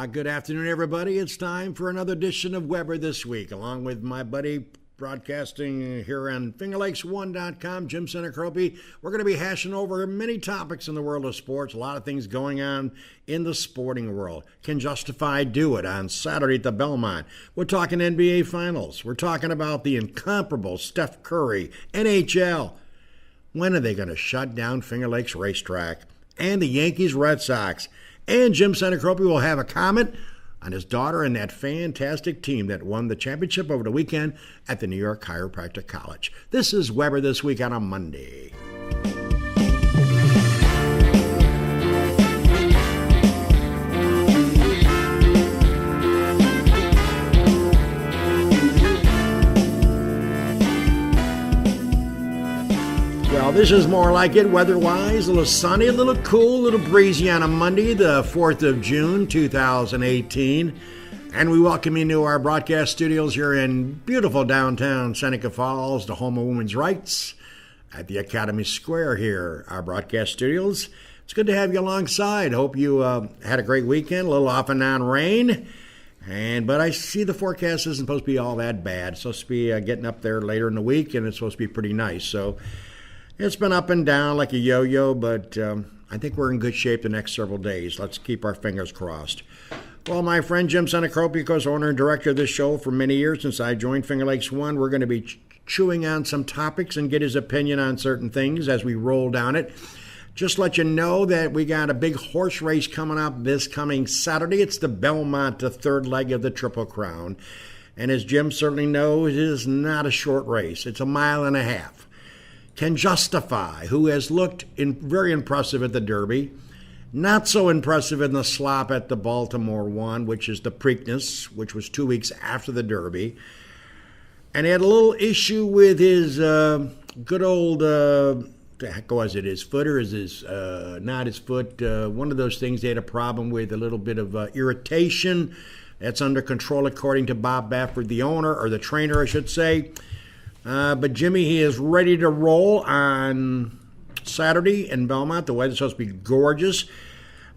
Good afternoon, everybody. It's time for another edition of Weber This Week, along with my buddy broadcasting here on FingerLakes1.com, Jim Centercrope. We're going to be hashing over many topics in the world of sports, a lot of things going on in the sporting world. Can Justified do it on Saturday at the Belmont? We're talking NBA Finals. We're talking about the incomparable Steph Curry, NHL. When are they going to shut down Finger Lakes Racetrack? And the Yankees Red Sox. And Jim Centercrope will have a comment on his daughter and that fantastic team that won the championship over the weekend at the New York Chiropractic College. This is Weber This Week on a Monday. Well, this is more like it weather-wise. A little sunny, a little cool, a little breezy on a Monday, the 4th of June, 2018. And we welcome you to our broadcast studios here in beautiful downtown Seneca Falls, the home of women's rights, at the Academy Square here, our broadcast studios. It's good to have you alongside. Hope you had a great weekend, a little off and on rain. But I see the forecast isn't supposed to be all that bad. It's supposed to be getting up there later in the week, and it's supposed to be pretty nice. So it's been up and down like a yo-yo, but I think we're in good shape the next several days. Let's keep our fingers crossed. Well, my friend Jim Centercrope, of course, owner and director of this show for many years since I joined Finger Lakes One, we're going to be chewing on some topics and get his opinion on certain things as we roll down it. Just let you know that we got a big horse race coming up this coming Saturday. It's the Belmont, the third leg of the Triple Crown. And as Jim certainly knows, it is not a short race. It's a mile and a half. Can Justify, who has looked very impressive at the Derby, not so impressive in the slop at the Baltimore one, which is the Preakness, which was 2 weeks after the Derby, and he had a little issue with his good old, was it his foot or is his, not his foot, one of those things they had a problem with, a little bit of irritation. That's under control according to Bob Bafford, the owner, or the trainer, I should say. But Jimmy, he is ready to roll on Saturday in Belmont. The weather's supposed to be gorgeous.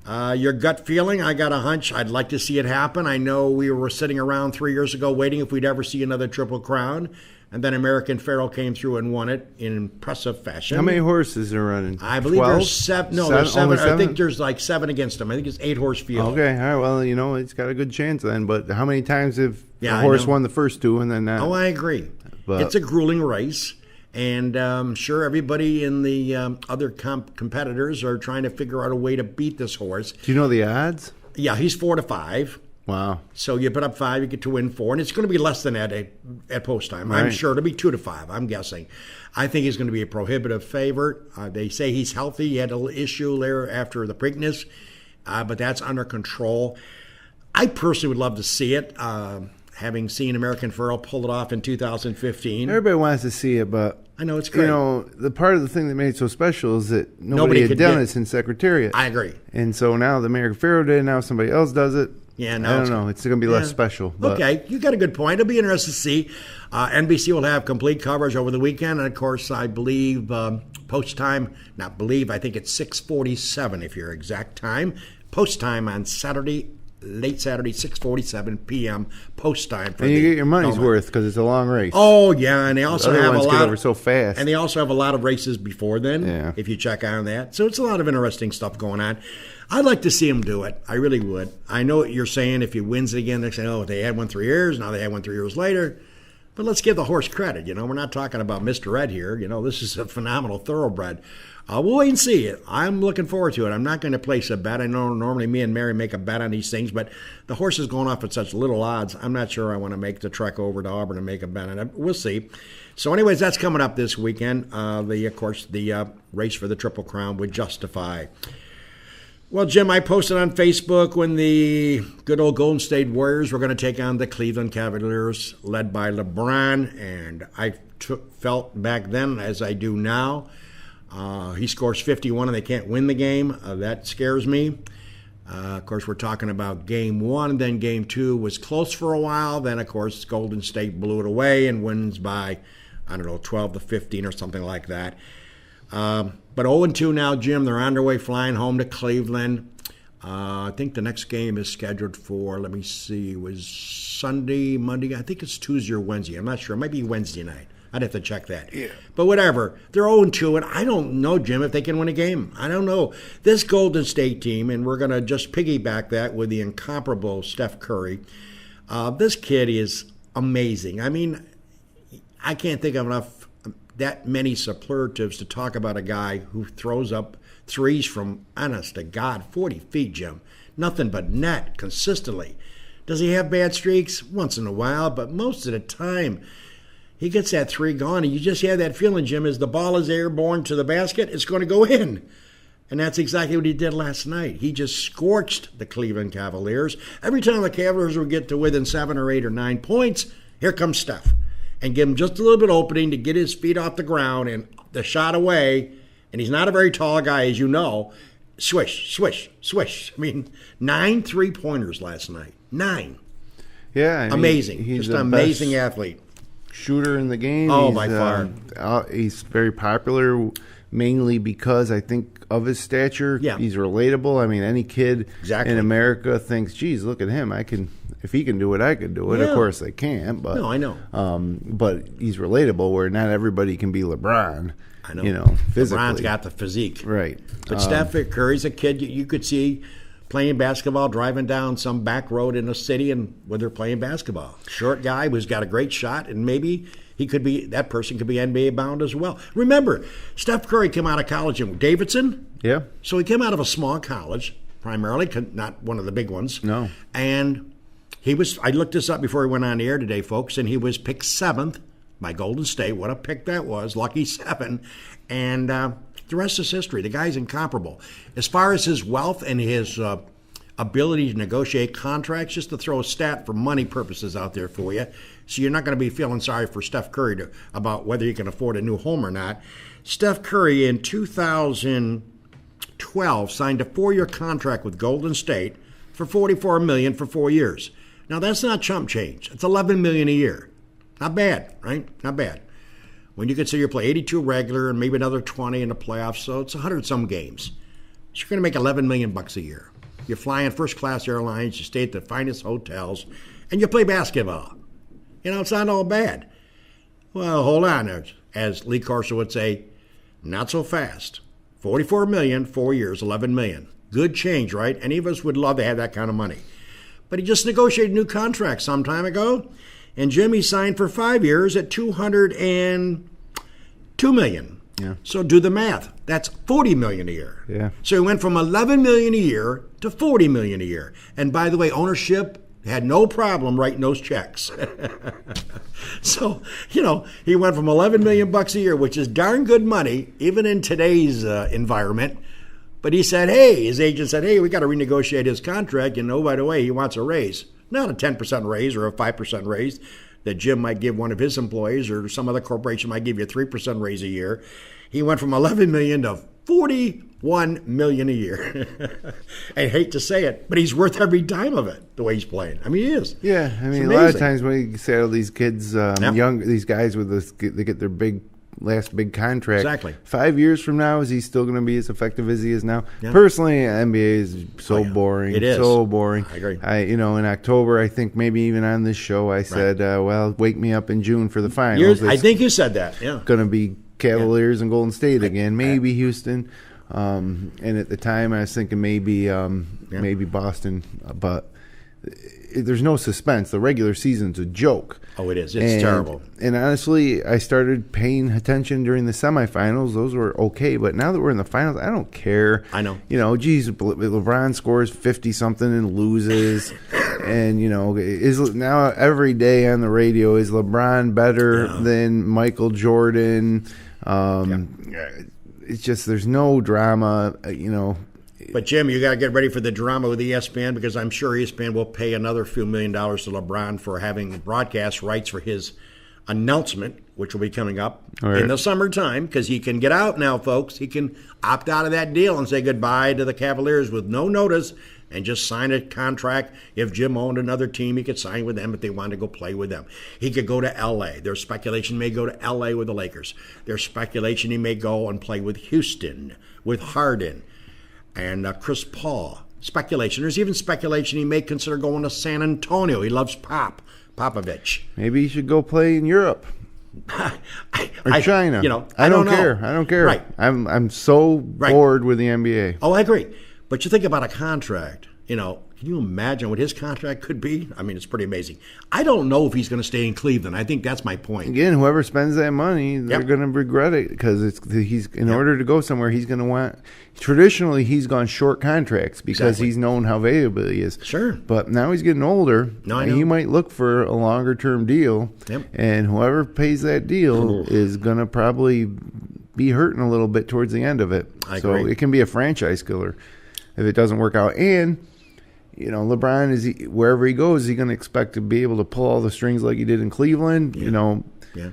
Your gut feeling, I got a hunch. I'd like to see it happen. I know we were sitting around 3 years ago waiting if we'd ever see another Triple Crown. And then American Pharoah came through and won it in impressive fashion. How many horses are running? I believe 12? There's seven. No, there's seven. I think there's like 7 against him. I think it's 8-horse field. Okay, all right. Well, it's got a good chance then. But how many times have the horse won the first two and then that? Oh, I agree. But it's a grueling race, and I'm sure everybody in the other competitors are trying to figure out a way to beat this horse. Do you know the odds? Yeah, he's 4-5. Wow. So you put up 5, you get to win 4, and it's going to be less than that at post time. Right. I'm sure it'll be 2-5, I'm guessing. I think he's going to be a prohibitive favorite. They say he's healthy. He had a little issue there after the Preakness, but that's under control. I personally would love to see it. Having seen American Pharoah pull it off in 2015. Everybody wants to see it, but I know it's great. The part of the thing that made it so special is that nobody had done it since Secretariat. I agree. And so now the American Pharoah did it, now somebody else does it. Yeah, I don't know. It's going to be less special. But. Okay, you got a good point. It'll be interesting to see. NBC will have complete coverage over the weekend, and of course, I believe post time. Not believe. I think it's 6:47 if your exact time. Post time on Saturday. Late Saturday, 6:47 p.m. post time. And you get your money's worth because it's a long race. Oh yeah, and they also have a lot. Get over so fast. And they also have a lot of races before then. Yeah. If you check on that, so it's a lot of interesting stuff going on. I'd like to see him do it. I really would. I know what you're saying. If he wins it again, they're saying, "Oh, they had one 3 years. Now they had one 3 years later." But let's give the horse credit. We're not talking about Mr. Ed here. This is a phenomenal thoroughbred. We'll wait and see. I'm looking forward to it. I'm not going to place a bet. I know normally me and Mary make a bet on these things, but the horse is going off at such little odds. I'm not sure I want to make the trek over to Auburn and make a bet on it. We'll see. So anyways, that's coming up this weekend. The race for the Triple Crown would Justify. Well, Jim, I posted on Facebook when the good old Golden State Warriors were going to take on the Cleveland Cavaliers, led by LeBron, and I felt back then, as I do now, he scores 51 and they can't win the game. That scares me. Of course, we're talking about Game 1, then Game 2 was close for a while. Then, of course, Golden State blew it away and wins by, 12-15 or something like that. But 0-2 now, Jim. They're on their way flying home to Cleveland. I think the next game is scheduled for, let me see, it was Sunday, Monday. I think it's Tuesday or Wednesday. I'm not sure. It might be Wednesday night. I'd have to check that. Yeah. But whatever. They're 0-2, and I don't know, Jim, if they can win a game. I don't know. This Golden State team, and we're going to just piggyback that with the incomparable Steph Curry. This kid is amazing. I mean, I can't think of that many superlatives to talk about a guy who throws up threes from, honest to God, 40 feet, Jim. Nothing but net consistently. Does he have bad streaks? Once in a while, but most of the time, he gets that three gone, and you just have that feeling, Jim, as the ball is airborne to the basket, it's going to go in. And that's exactly what he did last night. He just scorched the Cleveland Cavaliers. Every time the Cavaliers would get to within 7 or 8 or 9 points, here comes Steph. And give him just a little bit opening to get his feet off the ground and the shot away. And he's not a very tall guy, as you know. Swish, swish, swish. I mean, 9 3-pointers last night. 9. Yeah. Amazing. He's just an amazing athlete. Shooter in the game. By far. He's very popular, mainly because I think of his stature. Yeah. He's relatable. I mean, any kid in America thinks, geez, look at him. If he can do it, I can do it. Yeah. Of course, they can't. But, no, I know. But he's relatable, where not everybody can be LeBron. I know. You know, physically. LeBron's got the physique. Right. But Steph Curry's a kid you could see playing basketball, driving down some back road in a city, and when they're playing basketball. Short guy who's got a great shot, and maybe that person could be NBA bound as well. Remember, Steph Curry came out of college in Davidson. Yeah. So he came out of a small college, primarily, not one of the big ones. No. And I looked this up before he went on the air today, folks, and he was picked 7th by Golden State. What a pick that was. Lucky 7. And the rest is history. The guy's incomparable. As far as his wealth and his ability to negotiate contracts, just to throw a stat for money purposes out there for you, so you're not going to be feeling sorry for Steph Curry about whether he can afford a new home or not. Steph Curry in 2012 signed a 4-year contract with Golden State for $44 million for 4 years. Now, that's not chump change. It's $11 million a year. Not bad, right? Not bad. When you consider you play 82 regular and maybe another 20 in the playoffs, so it's 100-some games. So you're going to make $11 million a year. You fly in first-class airlines, you stay at the finest hotels, and you play basketball. You know, it's not all bad. Well, hold on. As Lee Corso would say, not so fast. $44 million, 4 years, $11 million. Good change, right? Any of us would love to have that kind of money. But he just negotiated a new contract some time ago, and Jimmy signed for 5 years at $202 million. Yeah. So do the math. That's $40 million a year. Yeah. So he went from $11 million a year to $40 million a year. And by the way, ownership had no problem writing those checks. So, he went from $11 million a year, which is darn good money, even in today's environment. But his agent said, hey, we got to renegotiate his contract. By the way, he wants a raise. Not a 10% raise or a 5% raise that Jim might give one of his employees, or some other corporation might give you a 3% raise a year. He went from $11 million to $41 million a year. I hate to say it, but he's worth every dime of it, the way he's playing. I mean, he is. Yeah, I mean, a lot of times when you say all these kids, these guys they get their last big contract. Exactly. 5 years from now, is he still going to be as effective as he is now? Yeah. Personally, NBA is so boring. It is. So boring. I agree. In October, I think maybe even on this show, I said, wake me up in June for the finals. I think you said that, yeah. Going to be Cavaliers and Golden State again, maybe Houston. And at the time, I was thinking maybe Boston, but there's no suspense. The regular season's a joke. Oh, it is. It's terrible. And honestly, I started paying attention during the semifinals. Those were okay, but now that we're in the finals, I don't care. I know. LeBron scores 50-something and loses. And, is now every day on the radio, is LeBron better than Michael Jordan? It's just there's no drama, But, Jim, you got to get ready for the drama with ESPN, because I'm sure ESPN will pay another few $1 million to LeBron for having broadcast rights for his announcement, which will be coming up in the summertime, because he can get out now, folks. He can opt out of that deal and say goodbye to the Cavaliers with no notice and just sign a contract. If Jim owned another team, he could sign with them if they wanted to go play with them. He could go to L.A. There's speculation he may go to L.A. with the Lakers. There's speculation he may go and play with Houston, with Harden, and Chris Paul. speculation. There's even speculation he may consider going to San Antonio. He loves Popovich. Maybe he should go play in Europe. Or China. I don't care. I don't care. Right. I'm so bored with the NBA. Oh, I agree. But you think about a contract, can you imagine what his contract could be? I mean, it's pretty amazing. I don't know if he's going to stay in Cleveland. I think that's my point. Again, whoever spends that money, they're going to regret it because he's in order to go somewhere, he's going to want. Traditionally, he's gone short contracts because he's known how valuable he is. Sure. But now he's getting older. No, I know. He might look for a longer term deal. Yep. And whoever pays that deal is going to probably be hurting a little bit towards the end of it. I agree. So it can be a franchise killer if it doesn't work out. And LeBron wherever he goes, he's going to expect to be able to pull all the strings like he did in Cleveland. Yeah.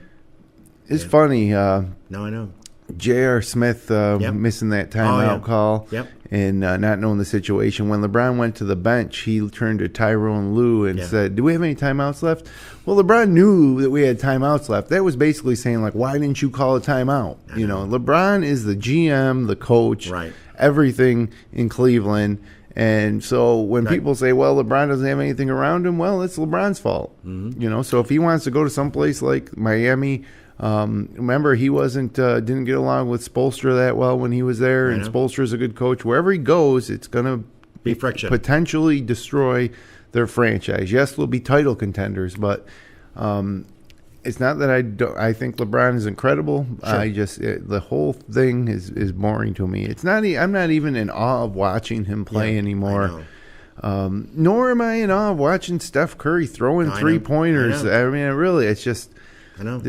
It's funny. No, I know. J.R. Smith missing that timeout call and not knowing the situation. When LeBron went to the bench, he turned to Tyrone Lue and said, "Do we have any timeouts left?" Well, LeBron knew that we had timeouts left. That was basically saying, why didn't you call a timeout? LeBron is the GM, the coach, everything in Cleveland. And so when people say, well, LeBron doesn't have anything around him, well, it's LeBron's fault. Mm-hmm. So if he wants to go to someplace like Miami, remember he didn't get along with Spoelstra that well when he was there, and Spoelstra's a good coach. Wherever he goes, it's going to be friction. Potentially destroy their franchise. Yes, they'll be title contenders, but it's not that I think LeBron is incredible. Sure. The whole thing is boring to me. It's not. I'm not even in awe of watching him play anymore. Nor am I in awe of watching Steph Curry throwing 3-pointers. I mean, really, it's just. I know.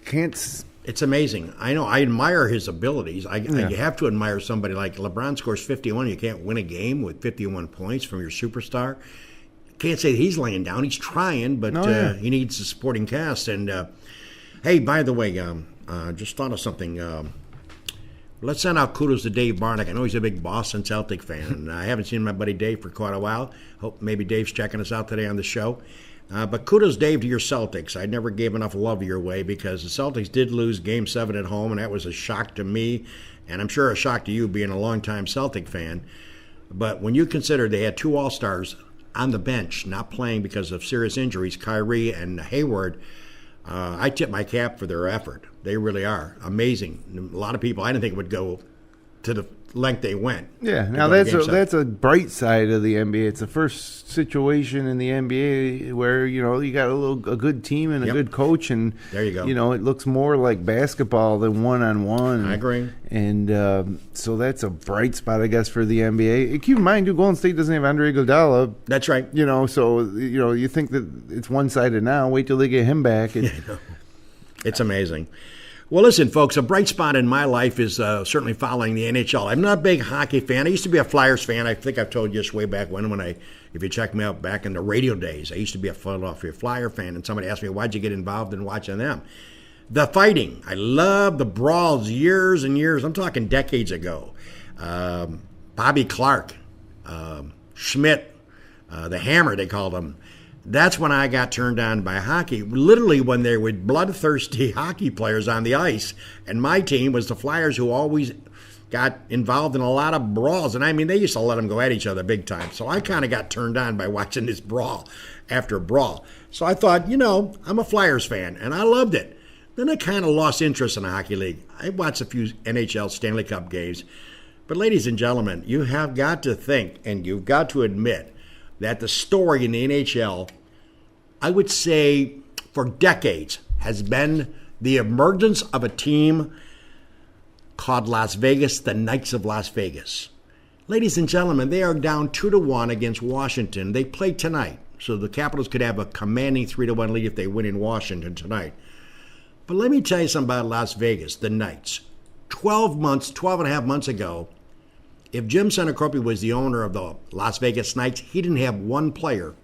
Can't. It's amazing. I know. I admire his abilities. You have to admire somebody like LeBron scores 51. You can't win a game with 51 points from your superstar. Can't say that he's laying down. He's trying, but he needs a supporting cast. And, hey, by the way, just thought of something. Let's send out kudos to Dave Barnick. I know he's a big Boston Celtic fan, and I haven't seen my buddy Dave for quite a while. Hope maybe Dave's checking us out today on the show. But kudos, Dave, to your Celtics. I never gave enough love your way because the Celtics did lose Game 7 at home, and that was a shock to me, and I'm sure a shock to you being a longtime Celtic fan. But when you consider they had 2 All-Stars on the bench, not playing because of serious injuries, Kyrie and Hayward, I tip my cap for their effort. They really are amazing. A lot of people, I didn't think would go to the length they went. Yeah, now that's a bright side of the NBA. It's the first situation in the NBA where you got a good team and a good coach, and there you go. It looks more like basketball than one-on-one. I agree. And so that's a bright spot, I guess, for the NBA. Keep in mind, too, Golden State doesn't have Andre Iguodala. That's right. So you think that it's one-sided now. Wait till they get him back. It's amazing. Well, listen, folks, a bright spot in my life is certainly following the NHL. I'm not a big hockey fan. I used to be a Flyers fan. I think I've told you this way back when if you check me out back in the radio days, I used to be a Philadelphia Flyer fan, and somebody asked me, why'd you get involved in watching them? The fighting. I love the brawls years and years. I'm talking decades ago. Bobby Clark, Schmidt, the Hammer, they called him. That's when I got turned on by hockey, literally when there were bloodthirsty hockey players on the ice. And my team was the Flyers, who always got involved in a lot of brawls. And, I mean, they used to let them go at each other big time. So I kind of got turned on by watching this brawl after brawl. So I thought, I'm a Flyers fan, and I loved it. Then I kind of lost interest in the hockey league. I watched a few NHL Stanley Cup games. But, ladies and gentlemen, you have got to think, and you've got to admit, that the story in the NHL, I would say for decades, has been the emergence of a team called Las Vegas, the Knights of Las Vegas. Ladies and gentlemen, they are down 2-1 against Washington. They play tonight, so the Capitals could have a commanding 3-1 lead if they win in Washington tonight. But let me tell you something about Las Vegas, the Knights. 12 and a half months ago, if Jim Sennacorpi was the owner of the Las Vegas Knights, he didn't have one player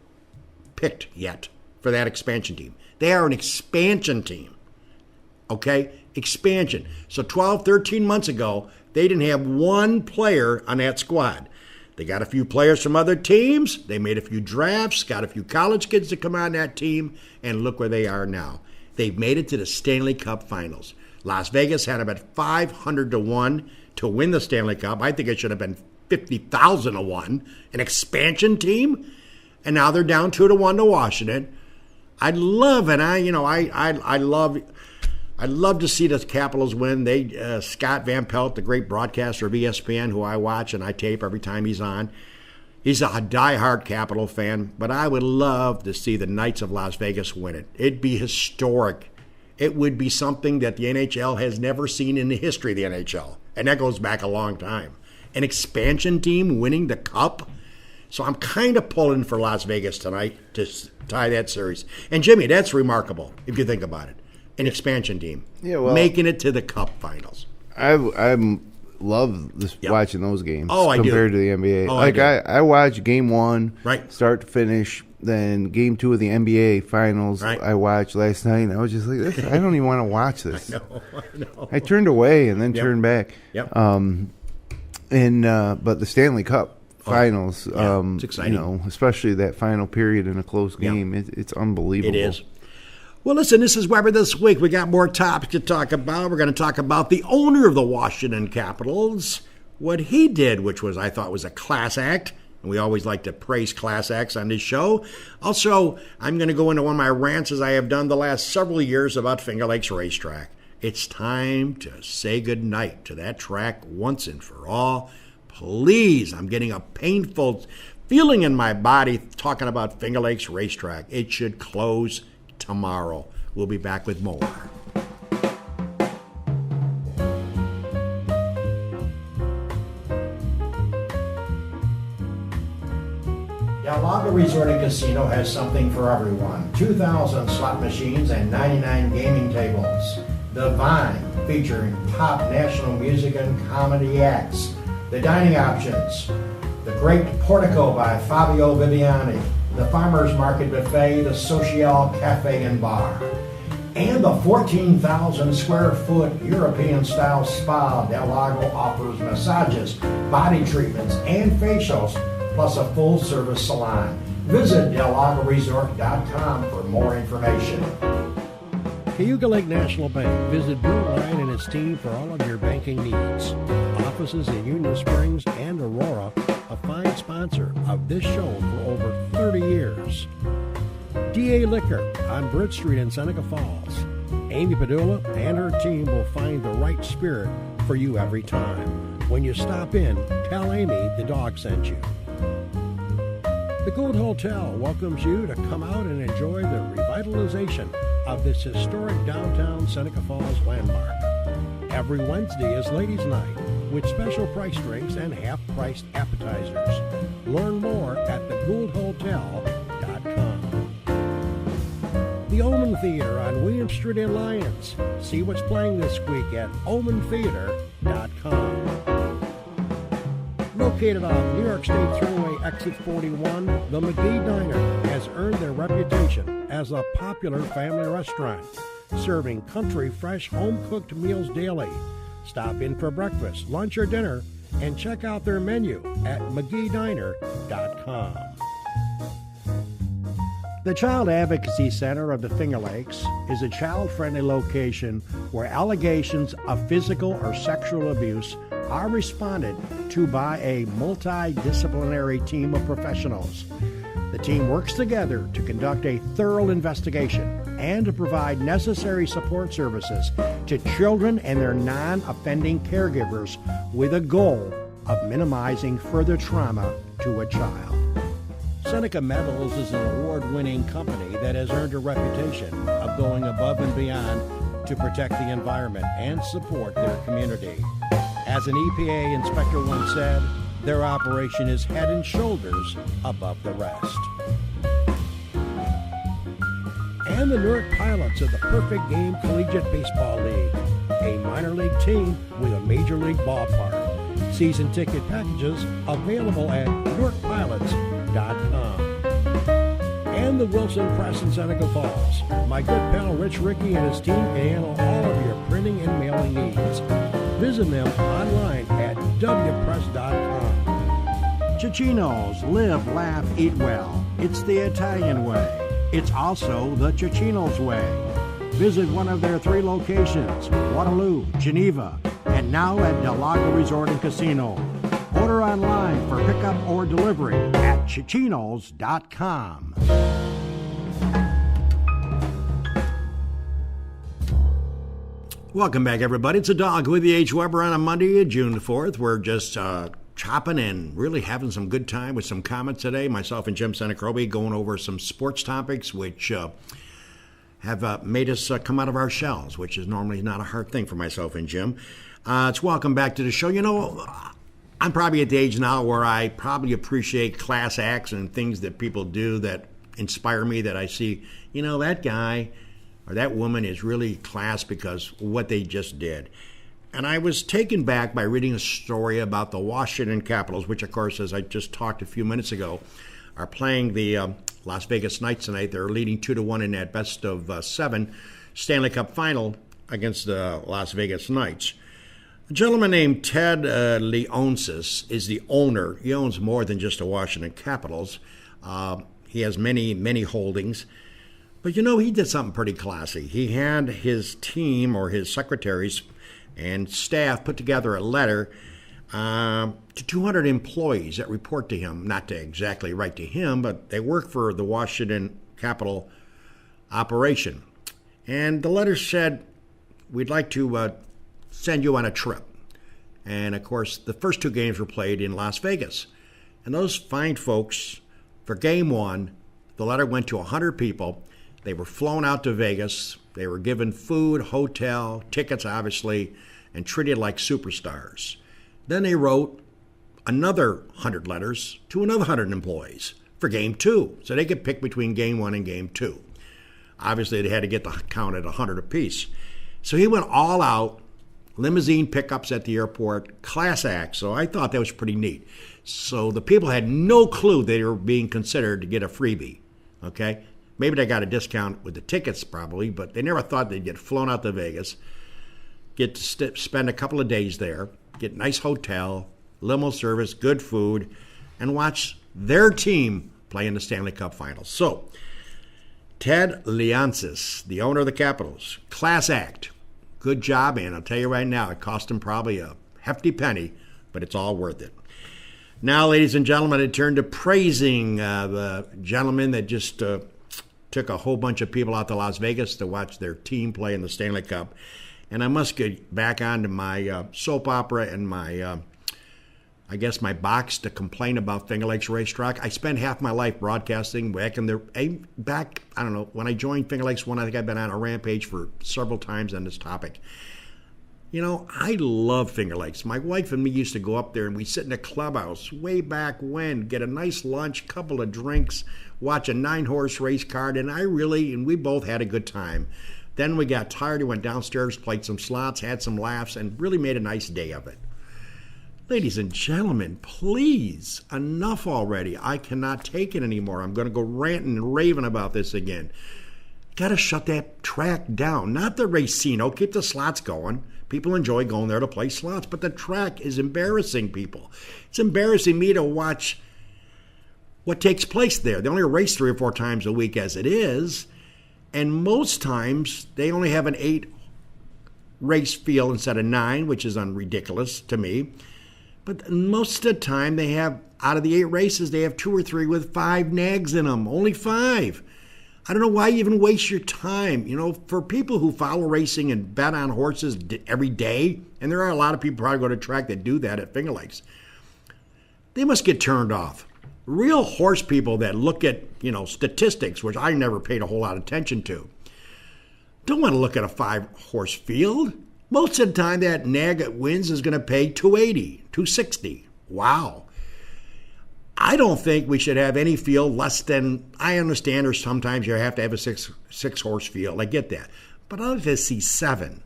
picked yet for that expansion team. They are an expansion team. Okay? Expansion. So 12, 13 months ago, they didn't have one player on that squad. They got a few players from other teams. They made a few drafts, got a few college kids to come on that team, and look where they are now. They've made it to the Stanley Cup Finals. Las Vegas had about 500-1 to win the Stanley Cup. I think it should have been 50,000 to 1, an expansion team, and now they're down 2-1 to Washington. I'd love, and I love to see the Capitals win. Scott Van Pelt, the great broadcaster of ESPN, who I watch and I tape every time he's on. He's a diehard Capital fan, but I would love to see the Knights of Las Vegas win it. It'd be historic. It would be something that the NHL has never seen in the history of the NHL, and that goes back a long time. An expansion team winning the Cup. So I'm kind of pulling for Las Vegas tonight to tie that series. And Jimmy, that's remarkable if you think about it. An expansion team making it to the Cup Finals. I love watching those games compared to the NBA. I watched Game 1, start to finish. Then Game 2 of the NBA Finals, I watched last night, and I was just like, I don't even want to watch this. I know. I turned away and then turned back. Yep. But the Stanley Cup Finals, it's exciting. Especially that final period in a close game, it's unbelievable. It is. Well, listen, this is Weber this week. We got more topics to talk about. We're going to talk about the owner of the Washington Capitals, what he did, which I thought was a class act. And we always like to praise class acts on this show. Also, I'm going to go into one of my rants, as I have done the last several years, about Finger Lakes Racetrack. It's time to say goodnight to that track once and for all. Please, I'm getting a painful feeling in my body talking about Finger Lakes Racetrack. It should close tomorrow. We'll be back with more. Del Lago Resort and Casino has something for everyone. 2,000 slot machines and 99 gaming tables. The Vine, featuring top national music and comedy acts. The dining options. The Great Portico by Fabio Viviani. The Farmers Market Buffet, the Social Cafe and Bar. And the 14,000 square foot European-style spa. Del Lago offers massages, body treatments, and facials, plus a full-service salon. Visit DelLagoResort.com for more information. Cayuga Lake National Bank. Visit Bill Ryan and his team for all of your banking needs. Offices in Union Springs and Aurora, a fine sponsor of this show for over 30 years. DA Liquor on Britt Street in Seneca Falls. Amy Padula and her team will find the right spirit for you every time. When you stop in, tell Amy the dog sent you. The Gold Hotel welcomes you to come out and enjoy the revitalization of this historic downtown Seneca Falls landmark. Every Wednesday is Ladies' Night with special price drinks and half-priced appetizers. Learn more at thegouldhotel.com. The Omen Theater on William Street in Lyons. See what's playing this week at omentheater.com. Located off New York State Thruway Exit 41, the McGee Diner has earned their reputation as a popular family restaurant, serving country, fresh, home-cooked meals daily. Stop in for breakfast, lunch, or dinner, and check out their menu at McGeeDiner.com. The Child Advocacy Center of the Finger Lakes is a child-friendly location where allegations of physical or sexual abuse are responded to by a multidisciplinary team of professionals. The team works together to conduct a thorough investigation and to provide necessary support services to children and their non-offending caregivers with a goal of minimizing further trauma to a child. Seneca Metals is an award-winning company that has earned a reputation of going above and beyond to protect the environment and support their community. As an EPA inspector once said, their operation is head and shoulders above the rest. And the Newark Pilots of the Perfect Game Collegiate Baseball League, a minor league team with a major league ballpark. Season ticket packages available at NewarkPilots.com. And the Wilson Press in Seneca Falls. My good pal Rich Rickey and his team can handle all of your printing and mailing needs. Visit them online at wpress.com. Cicino's Live, Laugh, Eat Well. It's the Italian way. It's also the Cicino's way. Visit one of their 3 locations, Waterloo, Geneva, and now at Del Lago Resort and Casino. Order order online for pickup or delivery at Chichinos.com. Welcome back, everybody. It's a dog with the H. Weber on a Monday, June 4th. We're just chopping and really having some good time with some comments today. Myself and Jim Senecrobe going over some sports topics which have made us come out of our shells, which is normally not a hard thing for myself and Jim. It's welcome back to the show. You know, I'm probably at the age now where I probably appreciate class acts and things that people do that inspire me, that I see, you know, that guy or that woman is really class because what they just did. And I was taken back by reading a story about the Washington Capitals, which, of course, as I just talked a few minutes ago, are playing the Las Vegas Knights tonight. They're leading 2-1 in that best of 7 Stanley Cup Final against the Las Vegas Knights. A gentleman named Ted Leonsis is the owner. He owns more than just the Washington Capitals. He has many, many holdings. But, you know, he did something pretty classy. He had his team or his secretaries and staff put together a letter to 200 employees that report to him, not to exactly write to him, but they work for the Washington Capital operation. And the letter said, we'd like to send you on a trip. And, of course, the first 2 games were played in Las Vegas. And those fine folks, for game 1, the letter went to 100 people. They were flown out to Vegas. They were given food, hotel, tickets, obviously, and treated like superstars. Then they wrote another 100 letters to another 100 employees for Game 2. So they could pick between Game 1 and Game 2. Obviously, they had to get the count at 100 apiece. So he went all out, limousine pickups at the airport, class act. So I thought that was pretty neat. So the people had no clue they were being considered to get a freebie, okay? Maybe they got a discount with the tickets probably, but they never thought they'd get flown out to Vegas, get to spend a couple of days there, get nice hotel, limo service, good food, and watch their team play in the Stanley Cup Finals. So, Ted Leonsis, the owner of the Capitals, class act, good job, and I'll tell you right now, it cost him probably a hefty penny, but it's all worth it. Now, ladies and gentlemen, I turn to praising the gentleman that just took a whole bunch of people out to Las Vegas to watch their team play in the Stanley Cup. And I must get back onto my soap opera and my, I guess, my box to complain about Finger Lakes Racetrack. I spent half my life broadcasting back in the, I don't know, when I joined Finger Lakes 1, I think I've been on a rampage for several times on this topic. You know, I love Finger Lakes. My wife and me used to go up there and we'd sit in the clubhouse way back when, get a nice lunch, couple of drinks, watch a 9-horse race card, and we both had a good time. Then we got tired, we went downstairs, played some slots, had some laughs, and really made a nice day of it. Ladies and gentlemen, please, enough already. I cannot take it anymore. I'm going to go ranting and raving about this again. Got to shut that track down. Not the racino. Keep the slots going. People enjoy going there to play slots, but the track is embarrassing people. It's embarrassing me to watch what takes place there. They only race 3 or 4 times a week as it is, and most times they only have an 8-race field instead of 9, which is ridiculous to me. But most of the time they have, out of the 8 races, they have 2 or 3 with 5 nags in them. Only 5. I don't know why you even waste your time. You know, for people who follow racing and bet on horses every day, and there are a lot of people probably go to track that do that at Finger Lakes, they must get turned off. Real horse people that look at, you know, statistics, which I never paid a whole lot of attention to, don't want to look at a 5-horse field. Most of the time that nag that wins is going to pay $280, $260. Wow. I don't think we should have any field less than, I understand, or sometimes you have to have a six-horse field. I get that. But I'd like to see 7.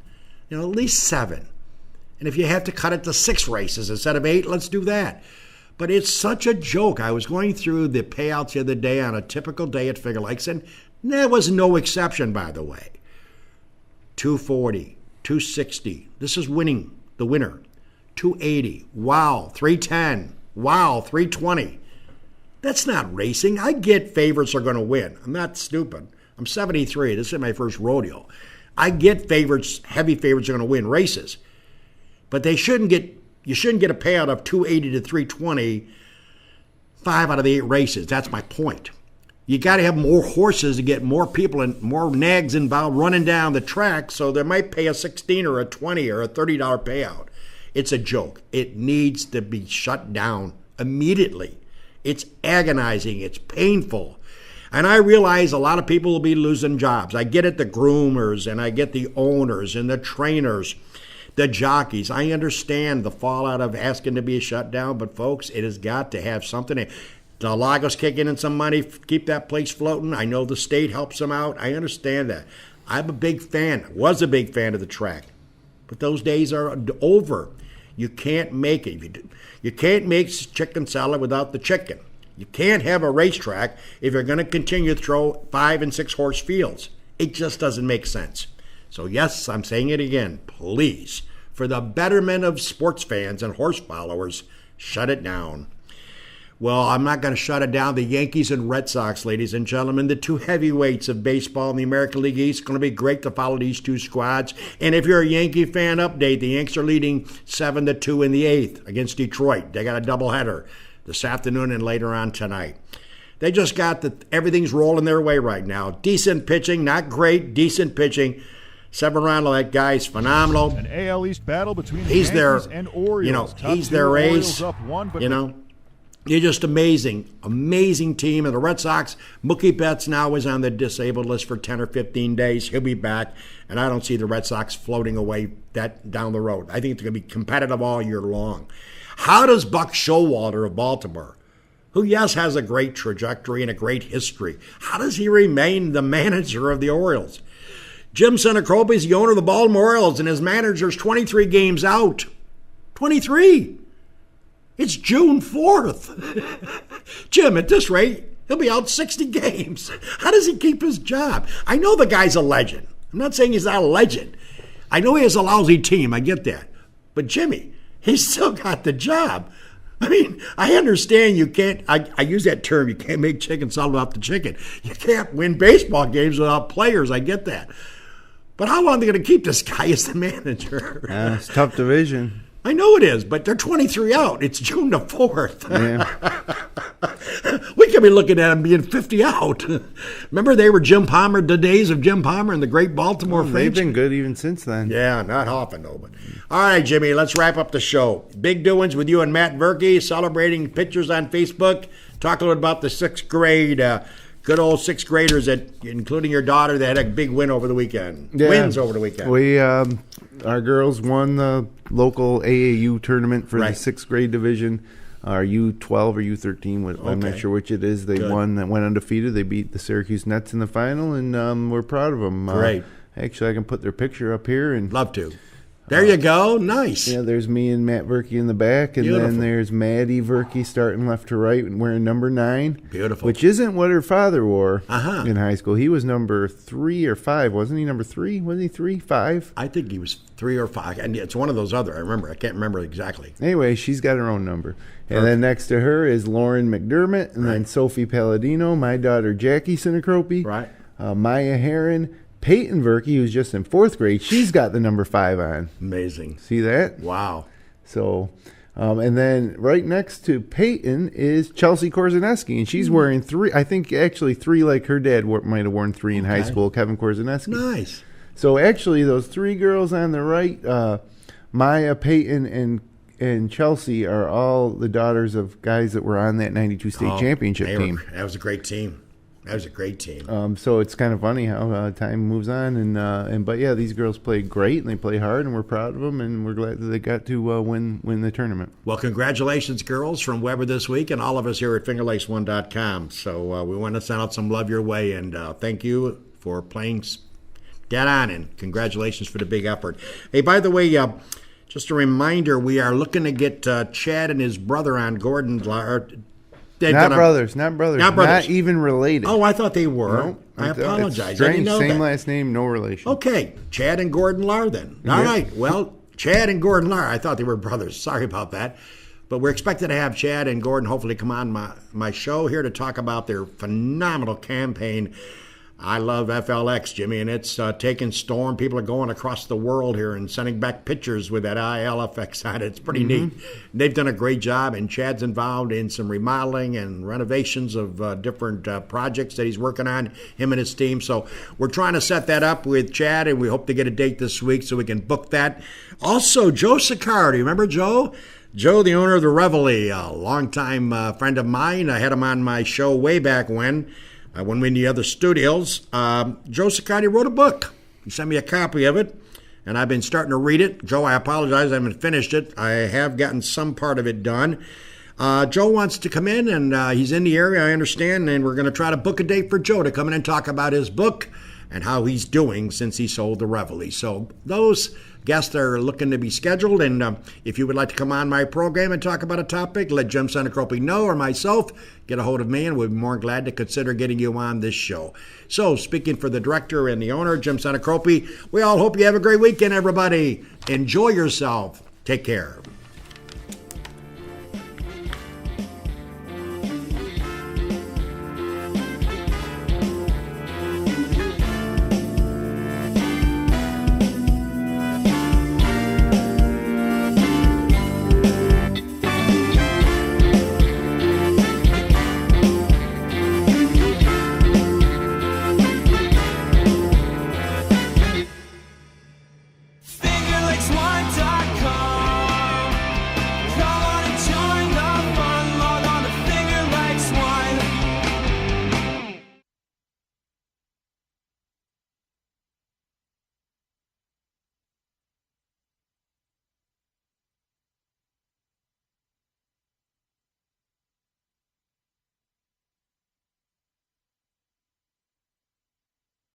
You know, at least 7. And if you have to cut it to 6 races instead of 8, let's do that. But it's such a joke. I was going through the payouts the other day on a typical day at Finger Lakes, and there was no exception, by the way. $240, $260. This is winning, the winner. $280. Wow, $310. Wow, $320. That's not racing. I get favorites are going to win. I'm not stupid. I'm 73. This is my first rodeo. I get favorites, heavy favorites are going to win races. But they shouldn't get you shouldn't get a payout of 280 to 320 5 out of the 8 races. That's my point. You got to have more horses to get more people and more nags involved running down the track, so they might pay a $16 or a $20 or a $30 payout. It's a joke. It needs to be shut down immediately. It's agonizing. It's painful. And I realize a lot of people will be losing jobs. I get it, the groomers, and I get the owners and the trainers, the jockeys. I understand the fallout of asking to be shut down, but folks, it has got to have something. The Lagos kicking in some money, keep that place floating. I know the state helps them out. I understand that. I'm a big fan, was a big fan of the track. But those days are over. You can't make it. You can't make chicken salad without the chicken. You can't have a racetrack if you're going to continue to throw 5 and 6 horse fields. It just doesn't make sense. So yes, I'm saying it again. Please, for the betterment of sports fans and horse followers, shut it down. Well, I'm not going to shut it down. The Yankees and Red Sox, ladies and gentlemen, the 2 heavyweights of baseball in the American League East. It's going to be great to follow these 2 squads. And if you're a Yankee fan, update. The Yanks are leading 7-2 in the 8th against Detroit. They got a doubleheader this afternoon and later on tonight. They just got everything's rolling their way right now. Decent pitching, not great, decent pitching. Severino, that guy's phenomenal. An AL East battle between the Yankees and Orioles. He's their ace. They're just amazing team. And the Red Sox, Mookie Betts now is on the disabled list for 10 or 15 days. He'll be back, and I don't see the Red Sox floating away that down the road. I think it's going to be competitive all year long. How does Buck Showalter of Baltimore, who, yes, has a great trajectory and a great history, how does he remain the manager of the Orioles? Jim Senecrope is the owner of the Baltimore Orioles, and his manager's 23 games out. 23! It's June 4th. Jim, at this rate, he'll be out 60 games. How does he keep his job? I know the guy's a legend. I'm not saying he's not a legend. I know he has a lousy team. I get that. But Jimmy, he's still got the job. I mean, I understand you can't, I use that term, you can't make chicken salad without the chicken. You can't win baseball games without players. I get that. But how long are they going to keep this guy as the manager? It's a tough division. I know it is, but they're 23 out. It's June the 4th. Yeah. We could be looking at them being 50 out. Remember they were Jim Palmer, the days of Jim Palmer and the great Baltimore They've franchise? been good even since then. Yeah, not often though. But all right, Jimmy, let's wrap up the show. Big doings with you and Matt Verkey, celebrating pictures on Facebook. Talk a little about the 6th grade, good old 6th graders, including your daughter, that had a big win over the weekend. Yeah. Wins over the weekend. We, our girls won the local AAU tournament for the 6th grade division. Our U12 or U13, I'm not sure which it is. They won, that went undefeated. They beat the Syracuse Nets in the final, and we're proud of them. Great. Actually, I can put their picture up here. And love to. There you go. Nice. Yeah, there's me and Matt Verkey in the back, and Beautiful. Then there's Maddie Verkey starting left to right and wearing number 9. Beautiful. Which isn't what her father wore in high school. He was number 3 or 5, wasn't he? Number 3? Wasn't he 3, 5? I think he was 3 or 5, and it's one of those other. I remember. I can't remember exactly. Anyway, she's got her own number. And then next to her is Lauren McDermott, and then Sophie Palladino, my daughter Jackie Sinacropi, Maya Heron, Peyton Verkey, who's just in 4th grade. She's got the number 5 on. Amazing. See that? Wow. So, and then right next to Peyton is Chelsea Korzaneski, and she's wearing 3. I think actually 3, like her dad might have worn 3 in high school, Kevin Korzaneski. Nice. So actually those 3 girls on the right, Maya, Peyton, and Chelsea are all the daughters of guys that were on that 92 state championship team. That was a great team. So it's kind of funny how time moves on, but yeah, these girls played great and they play hard, and we're proud of them, and we're glad that they got to win the tournament. Well, congratulations, girls, from Weber this week, and all of us here at FingerLakes1.com. So we want to send out some love your way, and thank you for playing dead on, and congratulations for the big effort. Hey, by the way, just a reminder, we are looking to get Chad and his brother on, Gordon. Not brothers. Not even related. Oh, I thought they were. No, I apologize. Strange, I didn't know same that. Last name, no relation. Okay, Chad and Gordon Lahr then. All right, well, Chad and Gordon Lahr, I thought they were brothers. Sorry about that. But we're expected to have Chad and Gordon hopefully come on my show here to talk about their phenomenal campaign I love FLX, Jimmy, and it's taking storm. People are going across the world here and sending back pictures with that ILFX on it. It's pretty neat. They've done a great job, and Chad's involved in some remodeling and renovations of different projects that he's working on, him and his team. So we're trying to set that up with Chad, and we hope to get a date this week so we can book that. Also, Joe Siccardi. Remember Joe? Joe, the owner of the Reveille, a longtime friend of mine. I had him on my show way back when we were in the other studios. Joe Siccardi wrote a book. He sent me a copy of it, and I've been starting to read it. Joe, I apologize, I haven't finished it. I have gotten some part of it done. Joe wants to come in, and he's in the area, I understand, and we're going to try to book a date for Joe to come in and talk about his book and how he's doing since he sold the Reveille. So those guests are looking to be scheduled, and if you would like to come on my program and talk about a topic, let Jim Senacropi know, or myself, get a hold of me, and we'll be more glad to consider getting you on this show. So, speaking for the director and the owner, Jim Senacropi, we all hope you have a great weekend, everybody. Enjoy yourself. Take care.